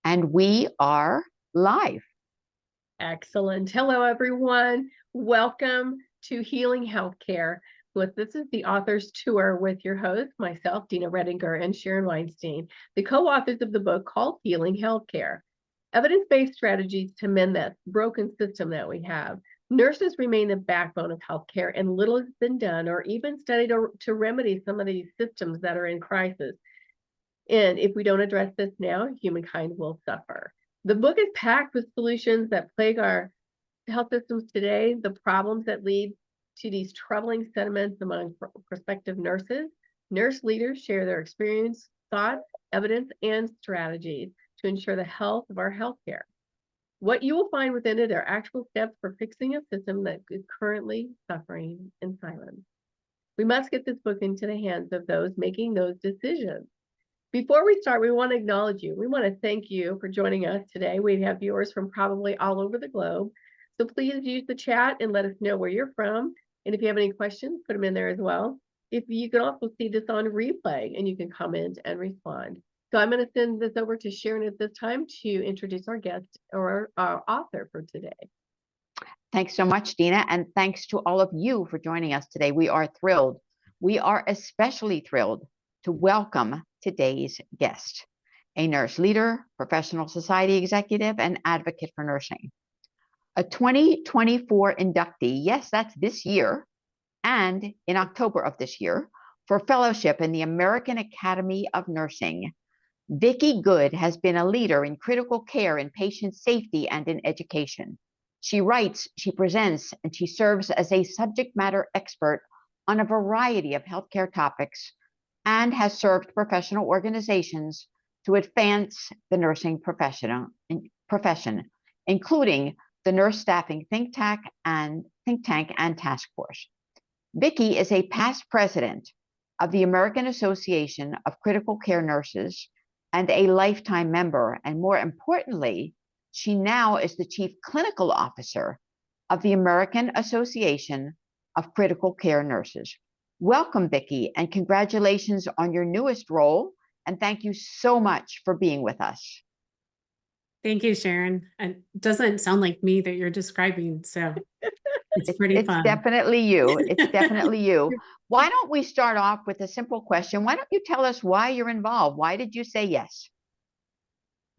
And we are live. Excellent. Hello, everyone. Welcome to Healing Healthcare. This is the author's tour with your host, myself, Dina Redinger, and Sharon Weinstein, the co-authors of the book called Healing Healthcare, evidence-based strategies to mend that broken system that we have. Nurses remain the backbone of healthcare, and little has been done or even studied to remedy some of these systems that are in crisis. And if we don't address this now, humankind will suffer. The book is packed with solutions that plague our health systems today, the problems that lead to these troubling sentiments among prospective nurses. Nurse leaders share their experience, thoughts, evidence, and strategies to ensure the health of our healthcare. What you will find within it are actual steps for fixing a system that is currently suffering in silence. We must get this book into the hands of those making those decisions. Before we start, we want to acknowledge you. We want to thank you for joining us today. We have viewers from probably all over the globe. So please use the chat and let us know where you're from. And if you have any questions, put them in there as well. If you can also see this on replay and you can comment and respond. So I'm going to send this over to Sharon at this time to introduce our guest or our author for today. Thanks so much, Dina. And thanks to all of you for joining us today. We are thrilled. We are especially thrilled to welcome today's guest, a nurse leader, professional society executive, and advocate for nursing. A 2024 inductee, yes, that's this year, and in October of this year, for fellowship in the American Academy of Nursing. Vicki Good has been a leader in critical care in patient safety and in education. She writes, she presents, and she serves as a subject matter expert on a variety of healthcare topics and has served professional organizations to advance the nursing profession, including the Nurse Staffing Think Tank and Task Force. Vicki is a past president of the American Association of Critical Care Nurses and a lifetime member, and more importantly, she now is the Chief Clinical Officer of the American Association of Critical Care Nurses. Welcome, Vicki, and congratulations on your newest role, and thank you so much for being with us. Thank you, Sharon. And it doesn't sound like me that you're describing, so it's pretty fun. It's definitely you. It's definitely you. Why don't we start off with a simple question? Why don't you tell us why you're involved? Why did you say yes?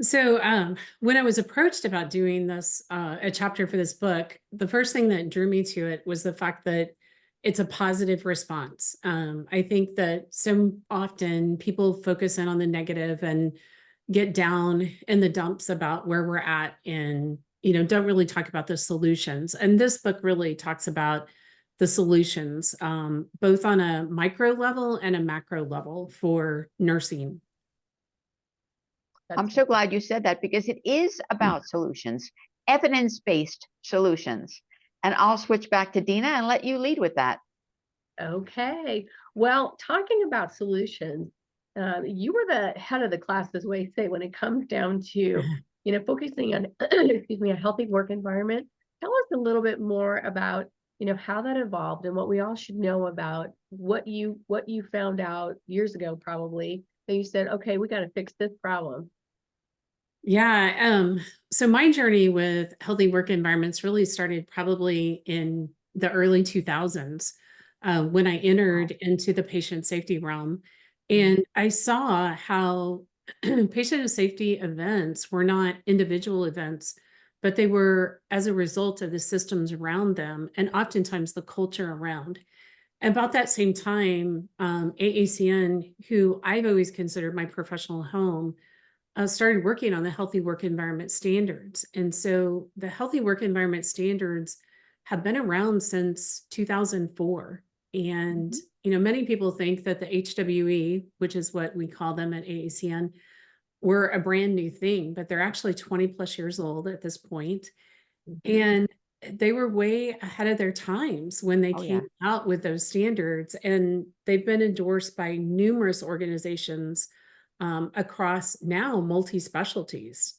So when I was approached about doing this, a chapter for this book, the first thing that drew me to it was the fact that it's a positive response. I think that so often people focus in on the negative and get down in the dumps about where we're at and, don't really talk about the solutions. And this book really talks about the solutions, both on a micro level and a macro level for nursing. I'm so glad you said that because it is about solutions, evidence-based solutions. And I'll switch back to Dina and let you lead with that. Okay. Well, talking about solutions, you were the head of the class, as we say, when it comes down to, focusing on, a healthy work environment. Tell us a little bit more about, how that evolved and what we all should know about what you found out years ago, probably, that you said, okay, we got to fix this problem. Yeah. So my journey with healthy work environments really started probably in the early 2000s when I entered into the patient safety realm. And I saw how patient safety events were not individual events, but they were as a result of the systems around them and oftentimes the culture around. About that same time, AACN, who I've always considered my professional home, started working on the healthy work environment standards. And so the healthy work environment standards have been around since 2004. And, many people think that the HWE, which is what we call them at AACN, were a brand new thing, but they're actually 20 plus years old at this point. And they were way ahead of their times when they came out with those standards. And they've been endorsed by numerous organizations across now multi-specialties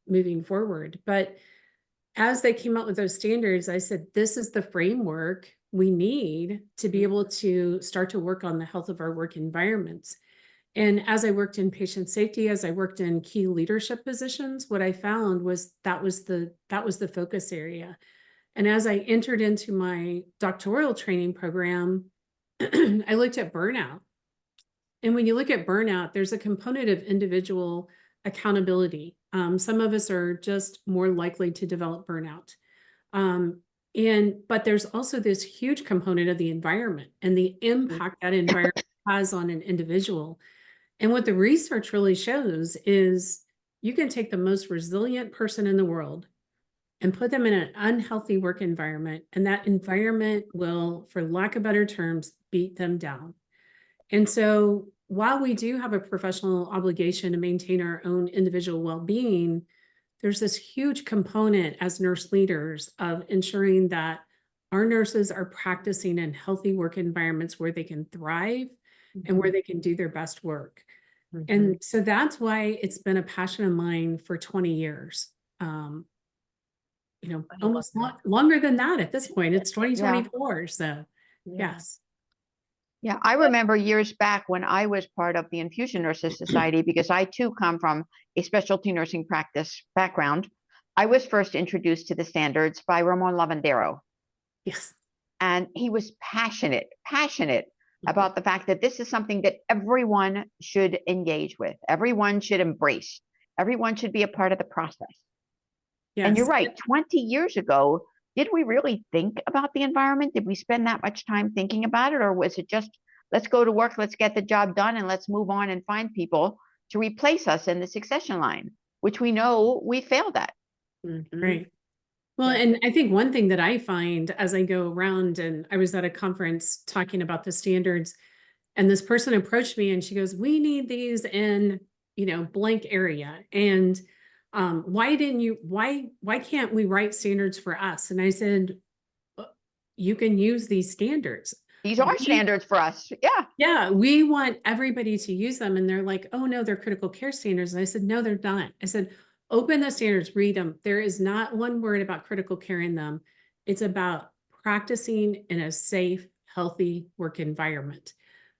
moving forward. But as they came out with those standards, I said, this is the framework we need to be able to start to work on the health of our work environments. And as I worked in patient safety, as I worked in key leadership positions, what I found was that was the focus area. And as I entered into my doctoral training program, I looked at burnout. And when you look at burnout, there's a component of individual accountability. Some of us are just more likely to develop burnout. But there's also this huge component of the environment and the impact that environment has on an individual. And what the research really shows is you can take the most resilient person in the world and put them in an unhealthy work environment, and that environment will, for lack of better terms, beat them down. And so while we do have a professional obligation to maintain our own individual well-being, there's this huge component as nurse leaders of ensuring that our nurses are practicing in healthy work environments where they can thrive and where they can do their best work. And so that's why it's been a passion of mine for 20 years. Almost longer than that at this point. It's 2024. So yes. Yeah, I remember years back when I was part of the Infusion Nurses Society, because I too come from a specialty nursing practice background. I was first introduced to the standards by Ramon Lavandero. Yes. And he was passionate about the fact that this is something that everyone should engage with, everyone should embrace, everyone should be a part of the process. Yes. And you're right, 20 years ago, did we really think about the environment? Did we spend that much time thinking about it? Or was it just, let's go to work, let's get the job done, and let's move on and find people to replace us in the succession line, which we know we failed at. Right. Well, and I think one thing that I find as I go around, and I was at a conference talking about the standards, and this person approached me and she goes, we need these in, blank area. And why can't we write standards for us? And I said, you can use these standards. These are standards for us. Yeah. Yeah. We want everybody to use them. And they're like, oh no, they're critical care standards. And I said, no, they're not. I said, open the standards, read them. There is not one word about critical care in them. It's about practicing in a safe, healthy work environment.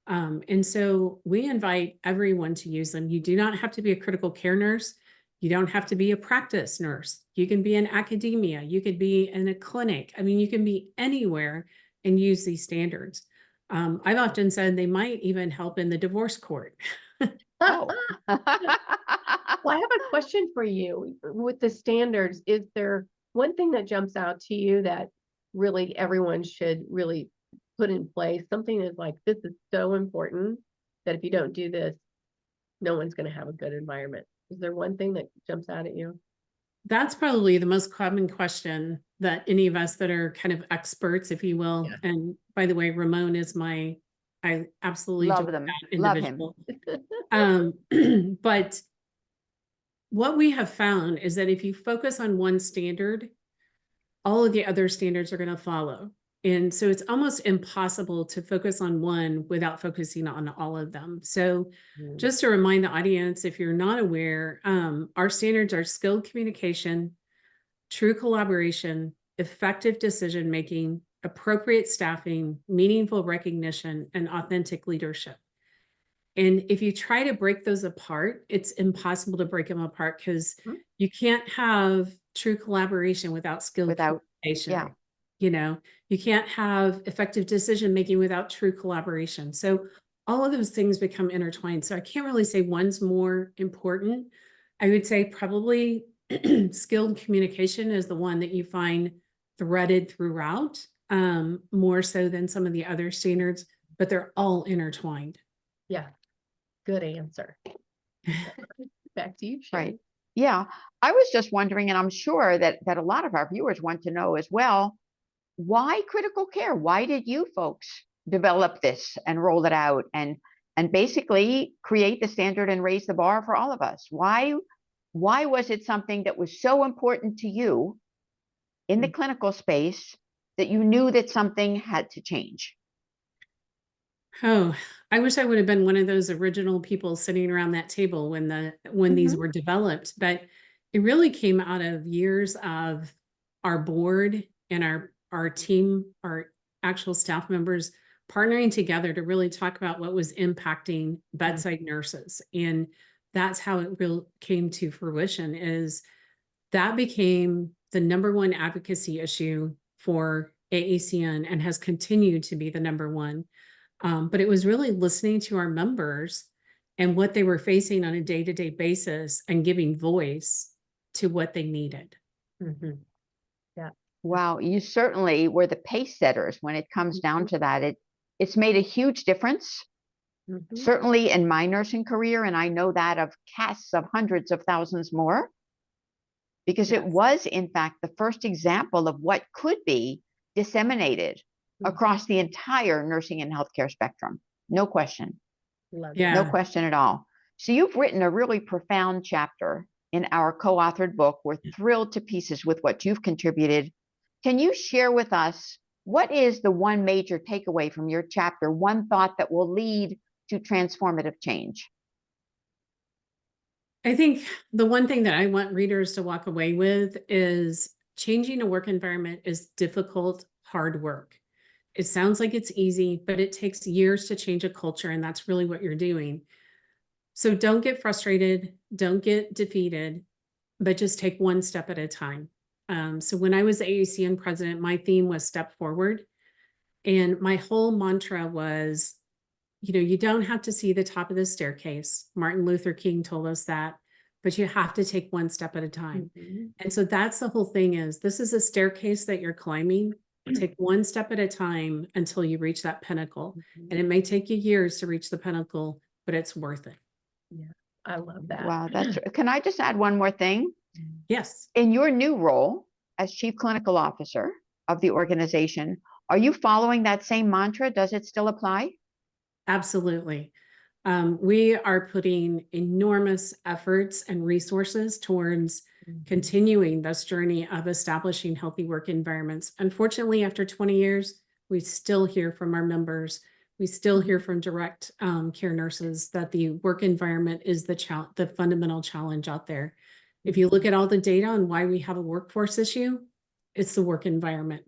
And so we invite everyone to use them. You do not have to be a critical care nurse. You don't have to be a practice nurse. You can be in academia. You could be in a clinic. I mean, you can be anywhere and use these standards. I've often said they might even help in the divorce court. Oh. Well, I have a question for you. With the standards, is there one thing that jumps out to you that really everyone should really put in place? Something is like, this is so important that if you don't do this, no one's going to have a good environment. Is there one thing that jumps out at you? That's probably the most common question that any of us that are kind of experts, if you will. Yeah. And by the way, Ramon is I absolutely love them. Love him. But what we have found is that if you focus on one standard, all of the other standards are going to follow. And so it's almost impossible to focus on one without focusing on all of them. So just to remind the audience, if you're not aware, our standards are skilled communication, true collaboration, effective decision-making, appropriate staffing, meaningful recognition, and authentic leadership. And if you try to break those apart, it's impossible to break them apart because you can't have true collaboration without skilled communication. Yeah. You can't have effective decision-making without true collaboration. So all of those things become intertwined. So I can't really say one's more important. I would say probably skilled communication is the one that you find threaded throughout, more so than some of the other standards, but they're all intertwined. Yeah. Good answer. Back to you, Sharon. Right. Yeah. I was just wondering, and I'm sure that a lot of our viewers want to know as well, why critical care? Why did you folks develop this and roll it out and basically create the standard and raise the bar for all of us? Why was it something that was so important to you in the clinical space that you knew that something had to change? Oh, I wish I would have been one of those original people sitting around that table when these were developed, but it really came out of years of our board and our team, our actual staff members partnering together to really talk about what was impacting bedside nurses. And that's how it really came to fruition, is that became the #1 advocacy issue for AACN and has continued to be the #1. But it was really listening to our members and what they were facing on a day-to-day basis and giving voice to what they needed. Mhm. Wow, you certainly were the pace setters when it comes down to that. It's made a huge difference, Mhm. certainly in my nursing career, and I know that of casts of hundreds of thousands more, because it Yes. was, in fact, the first example of what could be disseminated across the entire nursing and healthcare spectrum. No question. Love Yeah. No question at all. So you've written a really profound chapter in our co-authored book. We're thrilled to pieces with what you've contributed. Can you share with us what is the one major takeaway from your chapter, one thought that will lead to transformative change? I think the one thing that I want readers to walk away with is changing a work environment is difficult, hard work. It sounds like it's easy, but it takes years to change a culture, and that's really what you're doing. So don't get frustrated, don't get defeated, but just take one step at a time. So when I was AACN president, my theme was step forward. And my whole mantra was, you don't have to see the top of the staircase. Martin Luther King told us that, but you have to take one step at a time. Mhm. And so that's the whole thing, is this is a staircase that you're climbing. Take one step at a time until you reach that pinnacle. And it may take you years to reach the pinnacle, but it's worth it. Yeah, I love that. Wow, can I just add one more thing? Yes. In your new role as Chief Clinical Officer of the organization, are you following that same mantra? Does it still apply? Absolutely. We are putting enormous efforts and resources towards continuing this journey of establishing healthy work environments. Unfortunately, after 20 years, we still hear from our members. We still hear from direct care nurses that the work environment is the fundamental challenge out there. If you look at all the data on why we have a workforce issue, it's the work environment.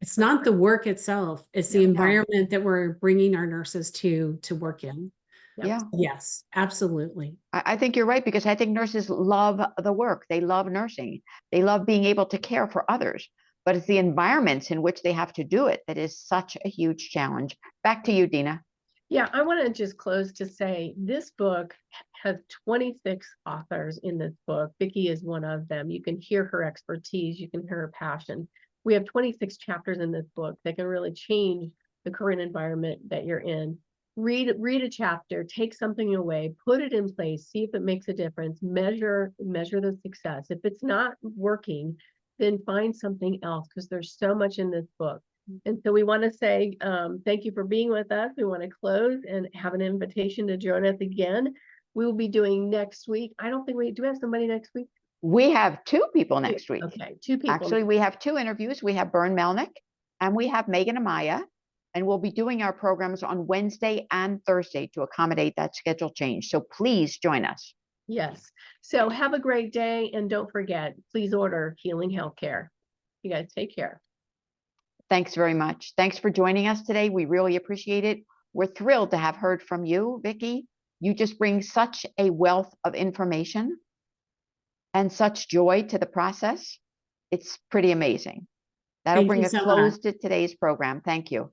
It's not the work itself. It's the No. environment that we're bringing our nurses to work in. Yeah. Yes, absolutely. I think you're right, because I think nurses love the work. They love nursing. They love being able to care for others. But it's the environments in which they have to do it that is such a huge challenge. Back to you, Dina. Yeah, I want to just close to say this book has 26 authors in this book. Vicki is one of them. You can hear her expertise. You can hear her passion. We have 26 chapters in this book that can really change the current environment that you're in. Read a chapter, take something away, put it in place, see if it makes a difference, measure the success. If it's not working, then find something else, because there's so much in this book. And so we want to say thank you for being with us. We want to close and have an invitation to join us again. We will be doing next week. I don't think do we have somebody next week? We have 2 people next week. Okay, 2 people. Actually, we have 2 interviews. We have Bern Melnick and we have Megan Amaya. And we'll be doing our programs on Wednesday and Thursday to accommodate that schedule change. So please join us. Yes. So have a great day. And don't forget, please order Healing Healthcare. You guys take care. Thanks very much. Thanks for joining us today. We really appreciate it. We're thrilled to have heard from you, Vicki. You just bring such a wealth of information and such joy to the process. It's pretty amazing. That'll Thank bring you a so close much. to today's program. Thank you.